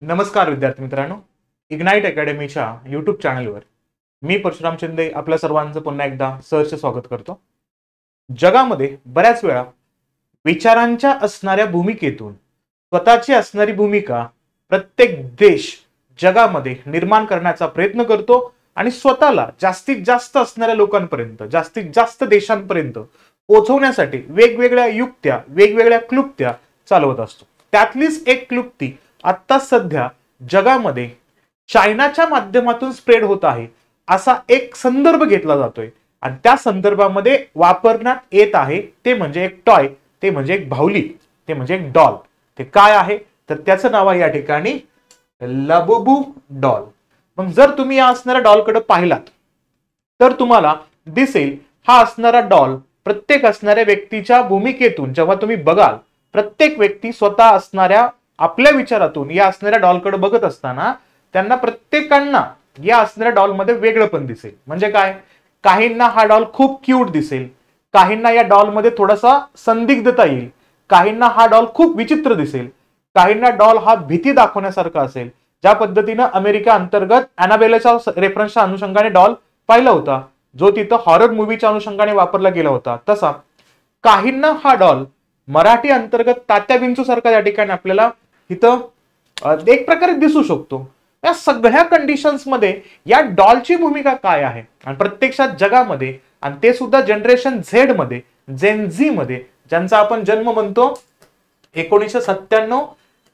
नमस्कार विद्यार्थी मित्रांनो, इग्नाइट अकॅडमीच्या युट्यूब चॅनलवर मी परशुराम शिंदे आपल्या सर्वांचं पुन्हा एकदा सहर्ष स्वागत करतो. जगामध्ये बऱ्याच वेळा विचारांच्या असणाऱ्या भूमिकेतून स्वतःची असणारी भूमिका प्रत्येक देश जगामध्ये निर्माण करण्याचा प्रयत्न करतो आणि स्वतःला जास्तीत जास्त असणाऱ्या लोकांपर्यंत, जास्तीत जास्त देशांपर्यंत पोहोचवण्यासाठी वेगवेगळ्या युक्त्या, वेगवेगळ्या क्लुप्त्या चालवत असतो. त्यातलीच एक क्लुप्ती आता सध्या जगामध्ये चायनाच्या माध्यमातून स्प्रेड होत आहे असा एक संदर्भ घेतला जातोय आणि त्या संदर्भामध्ये वापरण्यात येत आहे ते म्हणजे एक टॉय, ते म्हणजे एक बाहुली, ते म्हणजे एक डॉल. ते काय आहे तर त्याचं नाव आहे या ठिकाणी लाबुबू डॉल. मग जर तुम्ही या असणाऱ्या डॉलकडे पाहिलात तर तुम्हाला दिसेल हा असणारा डॉल प्रत्येक असणाऱ्या व्यक्तीच्या भूमिकेतून जेव्हा तुम्ही बघाल, प्रत्येक व्यक्ती स्वतः असणाऱ्या आपल्या विचारातून या असणाऱ्या डॉलकडे बघत असताना त्यांना प्रत्येकांना या असणाऱ्या डॉलमध्ये वेगळंपण दिसेल. म्हणजे काय, काहींना हा डॉल खूप क्यूट दिसेल, काहींना या डॉलमध्ये थोडासा संदिग्धता येईल, काहींना हा डॉल खूप विचित्र दिसेल, काहींना डॉल हा भीती दाखवण्यासारखा असेल. ज्या पद्धतीनं अमेरिका अंतर्गत अॅनाबेलाच्या रेफरन्सच्या अनुषंगाने डॉल पाहिला होता, जो तिथं हॉरर मूवीच्या अनुषंगाने वापरला गेला होता, तसा काहींना हा डॉल मराठी अंतर्गत तात्या विंचू सारखा या ठिकाणी आपल्याला इथं एक प्रकारे दिसू शकतो. या सगळ्या कंडिशन्स मध्ये या डॉलची भूमिका काय आहे आणि प्रत्यक्षात जगामध्ये, आणि ते सुद्धा जनरेशन झेड मध्ये, जेन झी मध्ये, ज्यांचा आपण जन्म म्हणतो 1997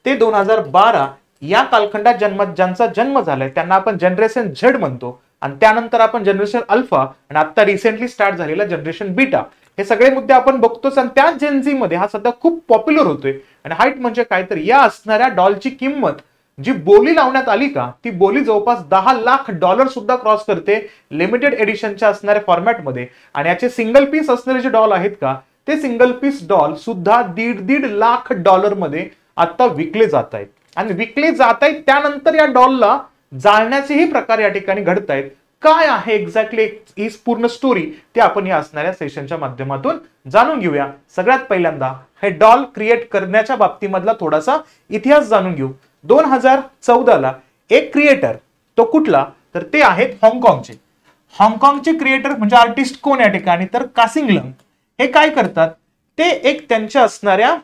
ते 2012 या कालखंडात ज्यांचा जन्म झालाय त्यांना आपण जनरेशन झेड म्हणतो. आणि त्यानंतर आपण जनरेशन अल्फा आणि आता रिसेंटली स्टार्ट झालेला जनरेशन बीटा, हे सगळे मुद्दे आपण बघतोच. आणि त्या जेनझी मध्ये हा सध्या खूप पॉप्युलर होतोय. आणि हाईट म्हणजे काय तर या असणाऱ्या डॉलची किंमत, जी बोली लावण्यात आली का, ती बोली जवळपास $10 लाख सुद्धा क्रॉस करते लिमिटेड एडिशनच्या असणाऱ्या फॉर्मॅटमध्ये. आणि याचे सिंगल पीस असणारे जे डॉल आहेत का, ते सिंगल पीस डॉल सुद्धा $1.5 लाख मध्ये आता विकले जात आहेत. आणि विकले जात आहेत त्यानंतर या डॉलला जाळण्याचेही प्रकार या ठिकाणी घडत आहेत. काय आहे एक्झॅक्टली ही पूर्ण स्टोरी, ते आपण या असणाऱ्या सेशनच्या माध्यमातून जाणून घेऊया. सगळ्यात पहिल्यांदा हे डॉल क्रिएट करण्याच्या बाबतीमधला थोडासा इतिहास जाणून घेऊ. 2014 एक क्रिएटर, तो कुठला तर ते आहेत हाँगकाँगचे. हाँगकाँगचे क्रिएटर म्हणजे आर्टिस्ट कोण या ठिकाणी तर कासिंग लंग. हे काय करतात, ते एक त्यांच्या असणाऱ्या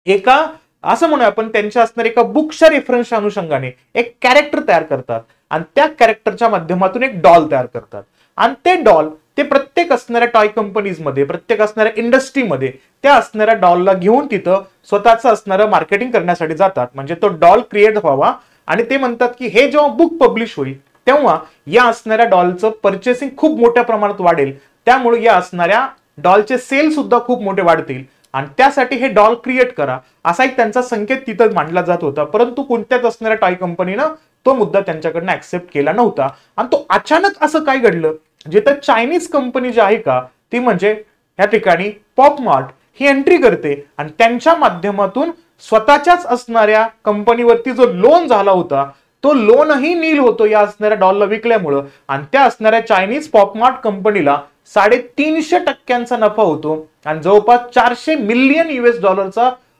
एका असं म्हणूया आपण त्यांच्या असणाऱ्या एका बुकच्या रेफरन्सच्या अनुषंगाने एक कॅरेक्टर तयार करतात आणि त्या कॅरेक्टरच्या माध्यमातून एक डॉल तयार करतात. आणि ते डॉल ते प्रत्येक असणाऱ्या टॉय कंपनीज मध्ये, प्रत्येक असणाऱ्या इंडस्ट्रीमध्ये त्या असणाऱ्या डॉलला घेऊन तिथं स्वतःचं असणारं मार्केटिंग करण्यासाठी जातात. म्हणजे तो डॉल क्रिएट व्हावा. आणि ते म्हणतात की हे जेव्हा बुक पब्लिश होईल तेव्हा या असणाऱ्या डॉलचं परचेसिंग खूप मोठ्या प्रमाणात वाढेल, त्यामुळे या असणाऱ्या डॉलचे सेल सुद्धा खूप मोठे वाढतील आणि त्यासाठी हे डॉल क्रिएट करा असा एक त्यांचा संकेत तिथं मांडला जात होता. परंतु कोणत्याच असणाऱ्या टॉय कंपनीनं तो मुद्दा त्यांच्याकडनं ऍक्सेप्ट केला नव्हता. आणि तो अचानक असं काय घडलं, जिथं चायनीज कंपनी जी आहे का, ती म्हणजे या ठिकाणी पॉपमार्ट ही एंट्री करते आणि त्यांच्या माध्यमातून स्वतःच्याच असणाऱ्या कंपनीवरती जो लोन झाला होता तो लोनही नील होतो या असणाऱ्या डॉलला विकल्यामुळं. आणि त्या असणाऱ्या चायनीज पॉपमार्ट कंपनीला $350% नफा होतो आणि जवळपास $400 मिलियन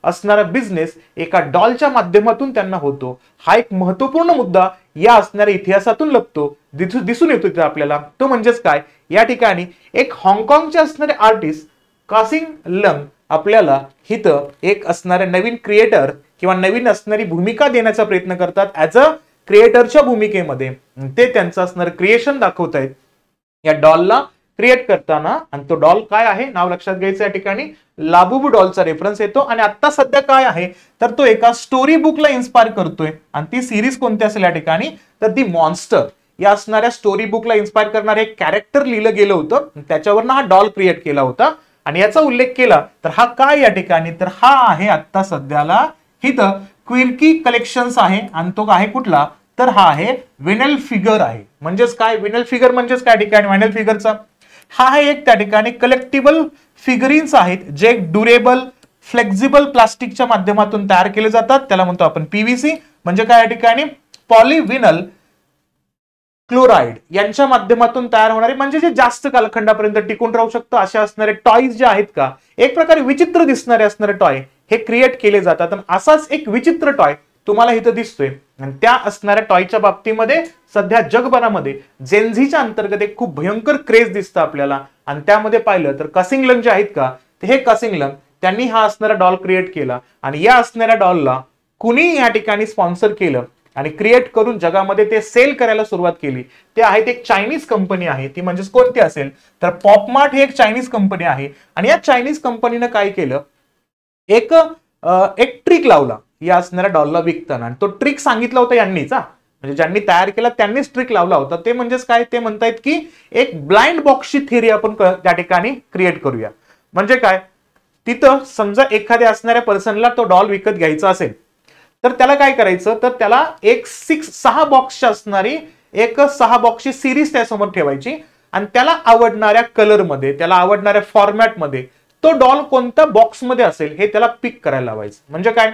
असणारा बिझनेस एका डॉलच्या माध्यमातून त्यांना होतो. हा एक महत्वपूर्ण मुद्दा या असणाऱ्या इतिहासातून लपतो, दिसून येतो तिथे आपल्याला. तो म्हणजेच काय, या ठिकाणी एक हाँगकाँगचे असणारे आर्टिस्ट कासिंग लंग आपल्याला इथं एक असणाऱ्या नवीन क्रिएटर किंवा नवीन असणारी भूमिका देण्याचा प्रयत्न करतात. ऍज अ क्रिएटरच्या भूमिकेमध्ये ते त्यांचं असणारं क्रिएशन दाखवतायत या डॉलला क्रिएट करताना. आणि तो डॉल काय आहे, नाव लक्षात घ्यायचं, या ठिकाणी लाबुबू डॉलचा रेफरन्स येतो. आणि आता सध्या काय आहे तर तो एका स्टोरी बुकला इन्स्पायर करतोय. आणि ती सिरीज कोणती असेल या ठिकाणी तर ती मॉन्स्टर या असणाऱ्या स्टोरी बुकला इन्स्पायर करणारे एक कॅरेक्टर लिहिलं गेलं होतं, त्याच्यावरनं हा डॉल क्रिएट केला होता. आणि याचा उल्लेख केला तर हा काय या ठिकाणी तर हा आहे आता सध्याला इथं क्विर्की कलेक्शन्स आहे. आणि तो आहे कुठला तर हा आहे विनेल फिगर आहे. म्हणजेच काय, विनेल फिगर म्हणजेच काय ठिकाणी विनेल फिगरचा हा आहे एक त्या ठिकाणी कलेक्टिबल फिगरिन्स आहेत जे एक ड्युरेबल फ्लेक्झिबल प्लास्टिकच्या माध्यमातून तयार केले जातात. त्याला म्हणतो आपण पीव्हीसी. म्हणजे काय या ठिकाणी पॉलीविनल क्लोराइड यांच्या माध्यमातून तयार होणारे, म्हणजे जे जास्त कालखंडापर्यंत टिकून राहू शकतं असे असणारे टॉयज जे आहेत का, एक प्रकारे विचित्र दिसणारे असणारे टॉय हे क्रिएट केले जातात. आणि असाच एक विचित्र टॉय तुम्हाला इथं दिसतोय. आणि त्या असणाऱ्या टॉयच्या बाबतीमध्ये सध्या जगभरामध्ये जेनझीच्या अंतर्गत एक खूप भयंकर क्रेज दिसतं आपल्याला. आणि त्यामध्ये पाहिलं तर कासिंगलंग जे आहेत का, हे कासिंगलंग त्यांनी हा असणारा डॉल क्रिएट केला. आणि या असणाऱ्या डॉलला कुणी या ठिकाणी स्पॉन्सर केलं आणि क्रिएट करून जगामध्ये ते सेल करायला सुरुवात केली. ते आहेत एक चायनीज कंपनी आहे. ती म्हणजेच कोणती असेल तर पॉपमार्ट ही एक चायनीज कंपनी आहे. आणि या चायनीज कंपनीनं काय केलं, एक ट्रिक लावला या असणाऱ्या डॉलला विकताना. आणि तो ट्रिक सांगितला होता यांनीच, म्हणजे ज्यांनी तयार केला त्यांनीच ट्रिक लावला होता. ते म्हणजेच काय, ते म्हणतायत की एक ब्लाइंड बॉक्सची थिअरी आपण त्या ठिकाणी क्रिएट करूया. म्हणजे काय, तिथं समजा एखाद्या असणाऱ्या पर्सनला तो डॉल विकत घ्यायचा असेल तर त्याला काय करायचं, तर त्याला एक 6 बॉक्सची असणारी एक 6 बॉक्सची सिरीज त्यासमोर ठेवायची. आणि त्याला आवडणाऱ्या कलरमध्ये, त्याला आवडणाऱ्या फॉर्मॅटमध्ये तो डॉल कोणत्या बॉक्समध्ये असेल हे त्याला पिक करायला लावायचं. म्हणजे काय,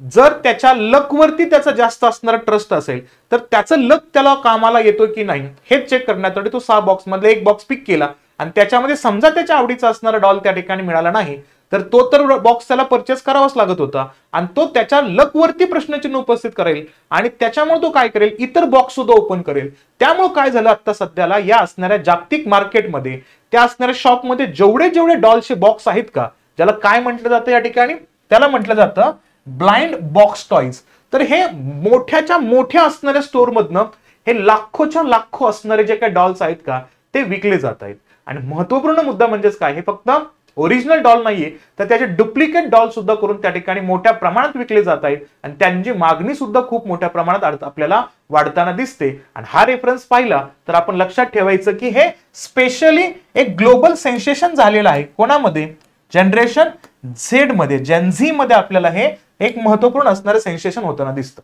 जर त्याच्या लकवरती त्याचा जास्त असणारा ट्रस्ट असेल तर त्याचं लक त्याला कामाला येतो की नाही हे चेक करण्यासाठी तो 6 बॉक्स मधले एक बॉक्स पिक केला. आणि त्याच्यामध्ये समजा त्याच्या आवडीचा असणारा डॉल त्या ठिकाणी मिळाला नाही तर तो तर बॉक्स त्याला परचेस करावाच लागत होता. आणि तो त्याच्या लकवरती प्रश्नचिन्ह उपस्थित करेल आणि त्याच्यामुळे तो काय करेल, इतर बॉक्स सुद्धा ओपन करेल. त्यामुळे काय झालं, आता सध्याला या असणाऱ्या जागतिक मार्केटमध्ये त्या असणाऱ्या शॉपमध्ये जेवढे डॉलचे बॉक्स आहेत का, ज्याला काय म्हटलं जातं या ठिकाणी, त्याला म्हटलं जातं ब्लाइंड बॉक्स टॉयज. तर हे मोठ्याच्या मोठ्या असणाऱ्या स्टोर मधनं हे लाखोच्या लाखो असणारे जे काही डॉल्स आहेत का ते विकले जात आहेत. आणि महत्वपूर्ण मुद्दा म्हणजेच काय, हे फक्त ओरिजिनल डॉल नाहीये तर त्याचे डुप्लिकेट डॉल सुद्धा करून त्या ठिकाणी मोठ्या प्रमाणात विकले जात आहेत. आणि त्यांची मागणी सुद्धा खूप मोठ्या प्रमाणात आपल्याला वाढताना दिसते. आणि हा रेफरन्स पाहिला तर आपण लक्षात ठेवायचं की हे स्पेशली एक ग्लोबल सेन्सेशन झालेलं आहे. कोणामध्ये, जनरेशन झेड मध्ये, जेनझी मध्ये आपल्याला हे एक महत्वपूर्ण असणारं सेन्सेशन होताना दिसतं.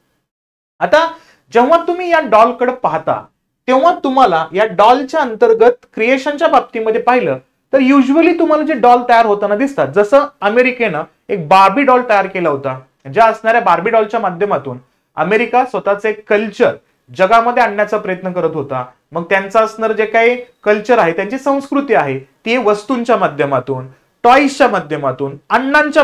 आता जेव्हा तुम्ही या डॉलकडे पाहता तेव्हा तुम्हाला या डॉलच्या अंतर्गत क्रिएशनच्या बाबतीमध्ये पाहिलं तर युजली तुम्हाला जे डॉल तयार होताना दिसतात, जसं अमेरिकेनं एक बार्बी डॉल तयार केला होता. ज्या असणाऱ्या बार्बी डॉलच्या माध्यमातून अमेरिका स्वतःचे एक कल्चर जगामध्ये आणण्याचा प्रयत्न करत होता. मग त्यांचं असणारं जे काही कल्चर आहे, त्यांची संस्कृती आहे ती वस्तूंच्या माध्यमातून, टॉयजच्या माध्यमातून, अण्णांच्या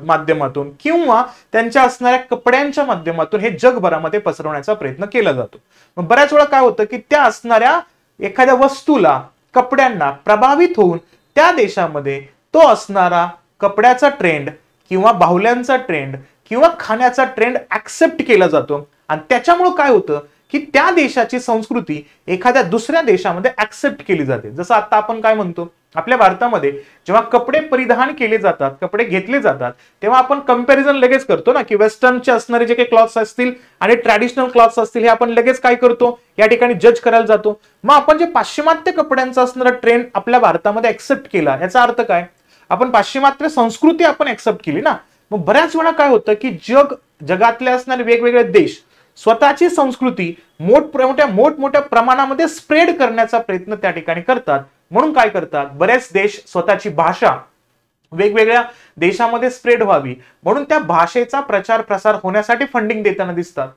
माध्यमातून किंवा त्यांच्या असणाऱ्या कपड्यांच्या माध्यमातून हे जगभरामध्ये पसरवण्याचा प्रयत्न केला जातो. मग बऱ्याच वेळा काय होतं की त्या असणाऱ्या एखाद्या वस्तूला, कपड्यांना प्रभावित होऊन त्या देशामध्ये तो असणारा कपड्याचा ट्रेंड किंवा बाहुल्यांचा ट्रेंड किंवा खाण्याचा ट्रेंड ऍक्सेप्ट केला जातो. आणि त्याच्यामुळे काय होतं की त्या देशाची संस्कृती एखाद्या दुसऱ्या देशामध्ये ऍक्सेप्ट केली जाते. जसं आता आपण काय म्हणतो, आपल्या भारतामध्ये जेव्हा कपडे परिधान केले जातात, कपडे घेतले जातात, तेव्हा आपण कंपॅरिझन लगेच करतो ना की वेस्टर्नचे असणारे जे काही क्लॉथ्स असतील आणि ट्रॅडिशनल क्लॉथ्स असतील हे आपण लगेच काय करतो, या ठिकाणी जज करायला जातो. मग आपण जे पाश्चिमात्य कपड्यांचा असणारा ट्रेंड आपल्या भारतामध्ये ऍक्सेप्ट केला, याचा अर्थ काय, आपण पाश्चिमात्य संस्कृती आपण ऍक्सेप्ट केली ना. मग बऱ्याच वेळा काय होतं की जगातले असणारे वेगवेगळे देश स्वतःची संस्कृती मोठमोठ्या प्रमाणामध्ये स्प्रेड करण्याचा प्रयत्न त्या ठिकाणी करतात. म्हणून काय करतात, बरेच देश स्वतःची भाषा वेगवेगळ्या देशामध्ये स्प्रेड व्हावी म्हणून त्या भाषेचा प्रचार प्रसार होण्यासाठी फंडिंग देताना दिसतात.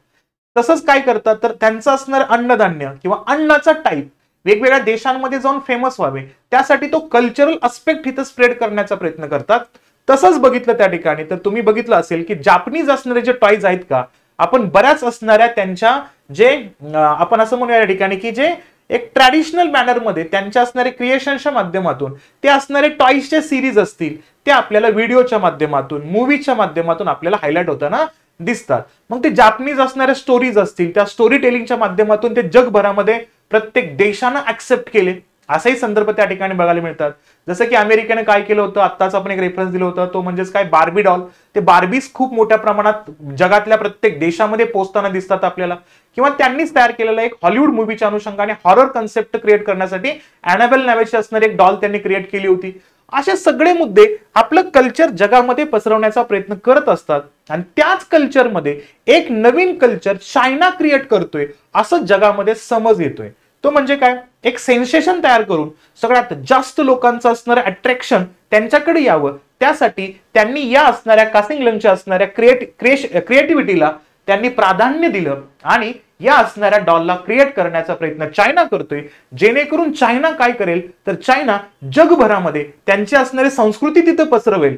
तसंच काय करतात, तर त्यांचं असणारं अन्नधान्य किंवा अन्नाचा टाईप वेगवेगळ्या देशांमध्ये जाऊन फेमस व्हावे त्यासाठी तो कल्चरल अस्पेक्ट इथं स्प्रेड करण्याचा प्रयत्न करतात. तसंच बघितलं त्या ठिकाणी तर तुम्ही बघितलं असेल की जापनीज असणारे जे टॉयज आहेत का, आपण बऱ्याच असणाऱ्या त्यांच्या जे आपण असं म्हणूया या ठिकाणी की जे एक ट्रॅडिशनल मॅनर मध्ये त्यांच्या असणारे क्रिएशनच्या माध्यमातून ते असणारे टॉयजचे सिरीज असतील ते आपल्याला व्हिडिओच्या माध्यमातून, मूवीच्या माध्यमातून आपल्याला हायलाइट होताना दिसतात. मग ते जापनीज असणाऱ्या स्टोरीज असतील, त्या स्टोरी टेलिंगच्या माध्यमातून ते जगभरामध्ये प्रत्येक देशानं ऍक्सेप्ट केले असेही संदर्भ त्या ठिकाणी बघायला मिळतात. जसं की अमेरिकेने काय केलं होतं, आत्ताच आपण एक रेफरन्स दिलं होतं, तो म्हणजेच काय बार्बी डॉल. ते बार्बीज खूप मोठ्या प्रमाणात जगातल्या प्रत्येक देशामध्ये पोहोचताना दिसतात आपल्याला. किंवा त्यांनीच तयार केलेला एक हॉलिवूड मूवीच्या अनुषंगाने हॉरर कन्सेप्ट क्रिएट करण्यासाठी ॲनाबेल नावाची असणारी एक डॉल त्यांनी क्रिएट केली होती. असे सगळे मुद्दे आपलं कल्चर जगामध्ये पसरवण्याचा प्रयत्न करत असतात. आणि त्याच कल्चरमध्ये एक नवीन कल्चर चायना क्रिएट करतोय असं जगामध्ये समज येतोय. तो म्हणजे काय, एक सेन्सेशन तयार करून सगळ्यात जास्त लोकांचं असणारं अट्रॅक्शन त्यांच्याकडे यावं त्यासाठी त्यांनी या असणाऱ्या कासिंगलंगच्या असणाऱ्या क्रिएटिव्हिटीला त्यांनी प्राधान्य दिलं आणि या असणाऱ्या डॉलला क्रिएट करण्याचा प्रयत्न चायना करतोय. जेणेकरून चायना काय करेल, तर चायना जगभरामध्ये त्यांची असणारी संस्कृती तिथं पसरवेल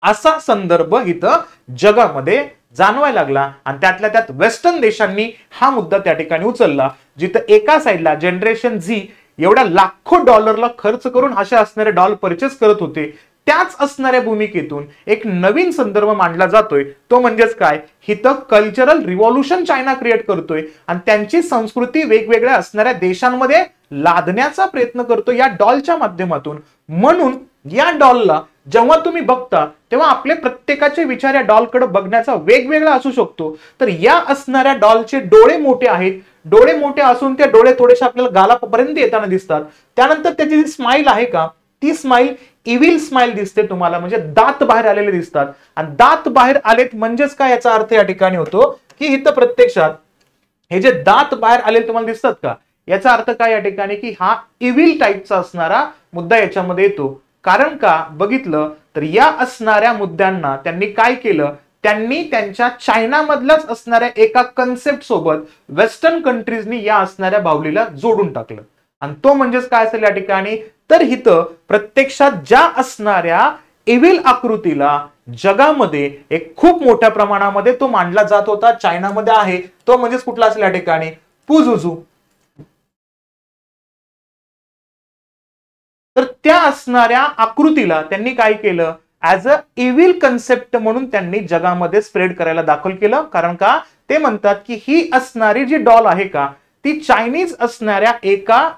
असा संदर्भ इथं जगामध्ये जाणवायला लागला आणि त्यातल्या त्यात वेस्टर्न देशांनी हा मुद्दा त्या ठिकाणी उचलला, जिथं एका साईडला जनरेशन झी एवढ्या लाखो डॉलरला खर्च करून अशा असणारे डॉल परचेस करत होते, त्याच असणाऱ्या भूमिकेतून एक नवीन संदर्भ मांडला जातोय, तो म्हणजेच काय, हिथं कल्चरल रिव्हॉल्युशन चायना क्रिएट करतोय आणि त्यांची संस्कृती वेगवेगळ्या असणाऱ्या देशांमध्ये लादण्याचा प्रयत्न करतो या डॉलच्या माध्यमातून. म्हणून या डॉलला जेव्हा तुम्ही बघता तेव्हा आपले प्रत्येकाचे विचार या डॉलकडे बघण्याचा वेगवेगळा असू शकतो. तर या असणाऱ्या डॉलचे डोळे मोठे आहेत, डोळे मोठे असून ते डोळे थोडेसे आपल्याला गालापर्यंत येताना दिसतात. त्यानंतर त्याची जी स्माइल आहे का, ती स्माइल इव्हिल स्माइल दिसते तुम्हाला, म्हणजे दात बाहेर आलेले दिसतात. आणि दात बाहेर आलेत म्हणजेच काय, याचा अर्थ या ठिकाणी होतो की इथं प्रत्यक्षात हे जे दात बाहेर आलेले तुम्हाला दिसतात का, याचा अर्थ काय या ठिकाणी, की हा इव्हिल टाईपचा असणारा मुद्दा याच्यामध्ये येतो. कारण का बघितलं तर या असणाऱ्या मुद्द्यांना त्यांनी काय केलं, त्यांनी त्यांच्या चायनामधल्याच असणाऱ्या एका कन्सेप्ट सोबत वेस्टर्न कंट्रीजनी या असणाऱ्या बाहुलीला जोडून टाकलं. आणि तो म्हणजेच काय असेल या ठिकाणी, तर हिथं प्रत्यक्षात ज्या असणाऱ्या इव्हिल आकृतीला जगामध्ये एक खूप मोठ्या प्रमाणामध्ये तो मांडला जात होता, चायनामध्ये आहे, तो म्हणजेच कुठला असेल या ठिकाणी, पुझुझू. तर त्या असणाऱ्या आकृतीला त्यांनी काय केलं, ऍज अ इव्हिल कन्सेप्ट म्हणून त्यांनी जगामध्ये स्प्रेड करायला दाखल केलं. कारण का, ते म्हणतात की ही असणारी जी डॉल आहे का, ती चायनीज असणाऱ्या एका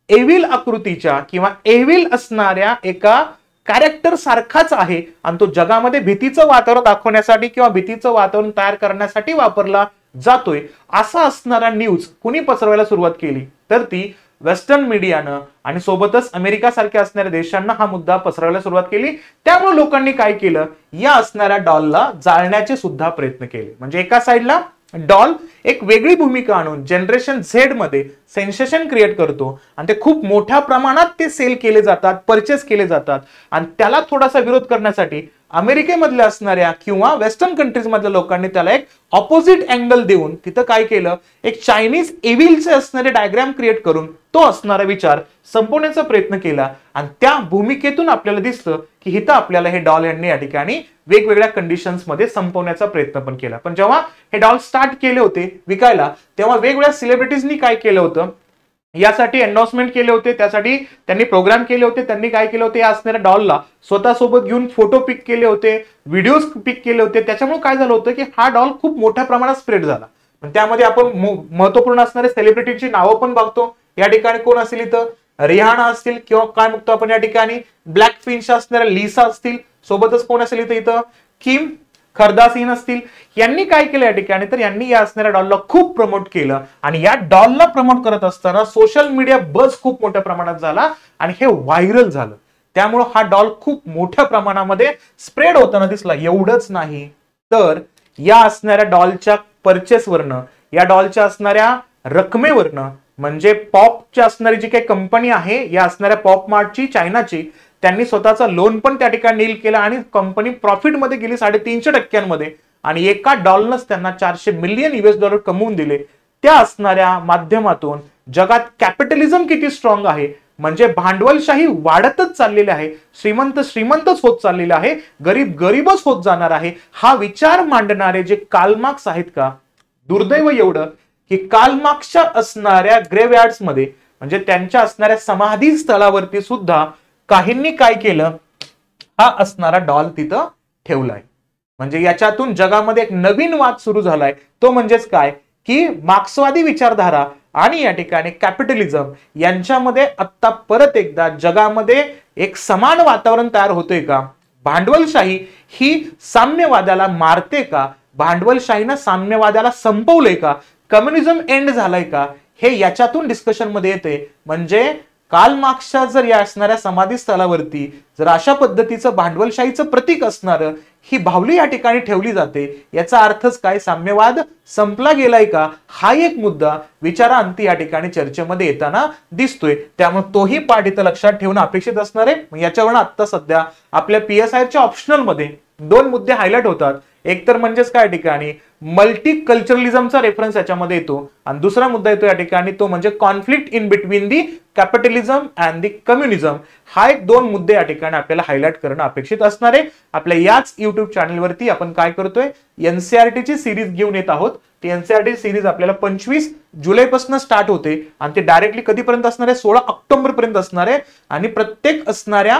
एव्हिल आकृतीच्या किंवा एव्हिल असणाऱ्या एका कॅरेक्टर सारखाच आहे आणि तो जगामध्ये भीतीचं वातावरण दाखवण्यासाठी किंवा भीतीचं वातावरण तयार करण्यासाठी वापरला जातोय, असा असणारा न्यूज कुणी पसरवायला सुरुवात केली, तर ती वेस्टर्न मीडियानं आणि सोबतच अमेरिका सारख्या असणाऱ्या देशांना हा मुद्दा पसरवायला सुरुवात केली. त्यामुळे लोकांनी काय केलं, या असणाऱ्या डॉलला जाळण्याचे सुद्धा प्रयत्न केले. म्हणजे एका साईडला डॉल एक वेगळी भूमिका आणून जनरेशन झेड मध्ये सेन्सेशन क्रिएट करतो आणि ते खूप मोठ्या प्रमाणात ते सेल केले जातात, परचेस केले जातात. आणि त्याला थोडासा विरोध करण्यासाठी अमेरिकेमधल्या असणाऱ्या किंवा वेस्टर्न कंट्रीज मधल्या लोकांनी त्याला एक ऑपोजिट अँगल देऊन तिथं काय केलं, एक चायनीज एव्हिलचे असणारे डायग्राम क्रिएट करून तो असणारा विचार संपवण्याचा प्रयत्न केला. आणि त्या भूमिकेतून आपल्याला दिसतं की इथं आपल्याला हे डॉल यांनी या ठिकाणी वेगवेगळ्या कंडिशन्स मध्ये संपवण्याचा प्रयत्न पण केला. पण जेव्हा हे डॉल स्टार्ट केले होते विकायला, तेव्हा वेगवेगळ्या सेलिब्रिटीजनी काय केलं होतं, यासाठी एंडोर्समेंट केले होते, त्यासाठी त्यांनी प्रोग्राम केले होते. त्यांनी काय केलं होतं, या असणाऱ्या डॉलला स्वतःसोबत घेऊन फोटो पिक केले होते, व्हिडिओज पिक केले होते. त्याच्यामुळे काय झालं होतं की हा डॉल खूप मोठ्या प्रमाणात स्प्रेड झाला. पण त्यामध्ये आपण महत्वपूर्ण असणारे सेलिब्रिटीची नावं पण बघतो. या ठिकाणी कोण असेल, इथं रिहाना असतील किंवा काय बघतो आपण या ठिकाणी ब्लॅक फिन्स असणाऱ्या लिसा असतील, सोबतच कोण असेल इथं किम खरदासिन असतील. यांनी काय केलं या ठिकाणी, तर यांनी या असणाऱ्या डॉलला खूप प्रमोट केलं. आणि या डॉलला प्रमोट करत असताना सोशल मीडिया बज खूप मोठ्या प्रमाणात झाला आणि हे व्हायरल झालं. त्यामुळे हा डॉल खूप मोठ्या प्रमाणामध्ये स्प्रेड होताना दिसला. एवढंच नाही तर या असणाऱ्या डॉलच्या परचेसवरनं, या डॉलच्या असणाऱ्या रकमेवरनं, म्हणजे पॉपची असणारी जी काही कंपनी आहे, या असणाऱ्या पॉप मार्टची चायनाची, त्यांनी स्वतःचा लोन पण त्या ठिकाणी नील केला आणि कंपनी प्रॉफिटमध्ये गेली 350% आणि एका डॉलरनंच त्यांना $400 मिलियन कमवून दिले. त्या असणाऱ्या माध्यमातून जगात कॅपिटलिझम किती स्ट्रॉंग आहे, म्हणजे भांडवलशाही वाढतच चाललेली आहे, श्रीमंत श्रीमंतच होत चाललेला आहे, गरीब गरीबच होत जाणार आहे, हा विचार मांडणारे जे कार्ल मार्क्स आहेत का, दुर्दैव एवढं की कार्ल मार्क्सच्या असणाऱ्या ग्रेवयार्ड्स मध्ये, म्हणजे त्यांच्या असणाऱ्या समाधी स्थळावरती सुद्धा काहींनी काय केलं, हा असणारा डॉल तिथं ठेवलाय. म्हणजे याच्यातून जगामध्ये एक नवीन वाद सुरू झालाय. तो म्हणजेच काय, की मार्क्सवादी विचारधारा आणि या ठिकाणी कॅपिटलिझम यांच्यामध्ये आता परत एकदा जगामध्ये एक समान वातावरण तयार होतोय का, भांडवलशाही ही साम्यवादाला मारते का, भांडवलशाहीनं साम्यवादाला संपवलंय का, कम्युनिझम एंड झालाय का, हे याच्यातून डिस्कशन मध्ये येते. म्हणजे कार्ल मार्क्सच्या जर या असणाऱ्या समाधी स्थळावरती जर अशा पद्धतीचं भांडवलशाहीचं प्रतीक असणारं ही बाहुली या ठिकाणी ठेवली जाते, याचा अर्थच काय, साम्यवाद संपला गेलाय का, हा एक मुद्दा विचारांती या ठिकाणी चर्चेमध्ये येताना दिसतोय. त्यामुळे तोही पाठ इथं लक्षात ठेवणं अपेक्षित असणार आहे. याच्यावरून आता सध्या आपल्या PSIच्या ऑप्शनल मध्ये 2 मुद्दे हायलाइट होतात. एक तर म्हणजेच काय ठिकाणी मल्टी कल्चरलिझमचा रेफरन्स याच्यामध्ये येतो, आणि दुसरा मुद्दा येतो या ठिकाणी तो म्हणजे conflict in between the capitalism and the communism. हा एक दोन मुद्दे या ठिकाणी आपल्याला हायलाइट करणं अपेक्षित असणार आहे. आपल्या याच युट्यूब चॅनलवरती आपण काय करतोय, एनसीईआरटीची सिरीज घेऊन येत आहोत. ती एनसीईआरटी सिरीज आपल्याला 25 जुलैपासून स्टार्ट होते आणि ते डायरेक्टली कधीपर्यंत असणार आहे, 16 ऑक्टोबर पर्यंत असणार आहे. आणि प्रत्येक असणाऱ्या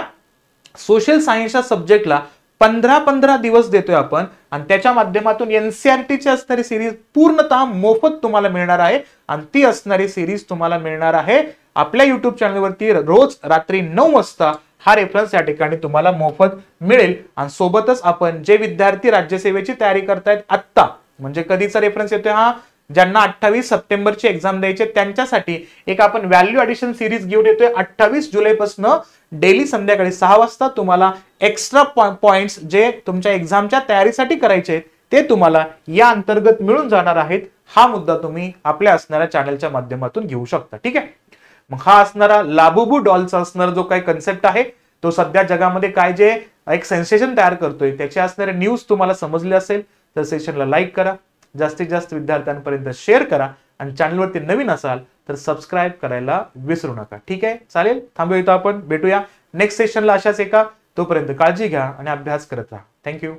सोशल सायन्सच्या सब्जेक्टला 15-15 दिवस देतोय आपण, आणि त्याच्या माध्यमातून एनसीईआरटीची असणारी सिरीज पूर्णतः मोफत तुम्हाला मिळणार आहे. आणि ती असणारी सिरीज तुम्हाला मिळणार आहे आपल्या युट्यूब चॅनलवरती रोज रात्री 9 वाजता. हा रेफरन्स या ठिकाणी तुम्हाला मोफत मिळेल. आणि सोबतच आपण जे विद्यार्थी राज्यसेवेची तयारी करतायत आत्ता, म्हणजे कधीचा रेफरन्स येतोय हा, ज्यांना 28 सप्टेंबरची एक्झाम द्यायचे त्यांच्यासाठी एक आपण व्हॅल्यू ॲडिशन सिरीज घेऊन येतोय. 28 जुलैपासून डेली संध्याकाळी 6 वाजता तुम्हाला एक्स्ट्रा पॉइंट्स जे तुमच्या एक्झामच्या तयारीसाठी करायचे आहेत ते तुम्हाला या अंतर्गत मिळून जाणार आहेत. हा मुद्दा तुम्ही आपल्या असणाऱ्या चॅनलच्या माध्यमातून घेऊ शकता. ठीक आहे. मग हा असणारा लाबुबू डॉलचा असणारा जो काही कन्सेप्ट आहे तो सध्या जगामध्ये काय जे एक सेन्सेशन तयार करतोय त्याचे असणारे न्यूज तुम्हाला समजले असेल तर सेशनला लाईक करा, जास्तीत जास्त विद्यार्थ्यांपर्यंत शेअर करा, आणि चॅनलवरती नवीन असाल तर सबस्क्राईब करायला विसरू नका. ठीक आहे, चालेल. थांबूया इथं, आपण भेटूया नेक्स्ट सेशनला अशाच एका. तोपर्यंत काळजी घ्या आणि अभ्यास करत राहा. थँक्यू.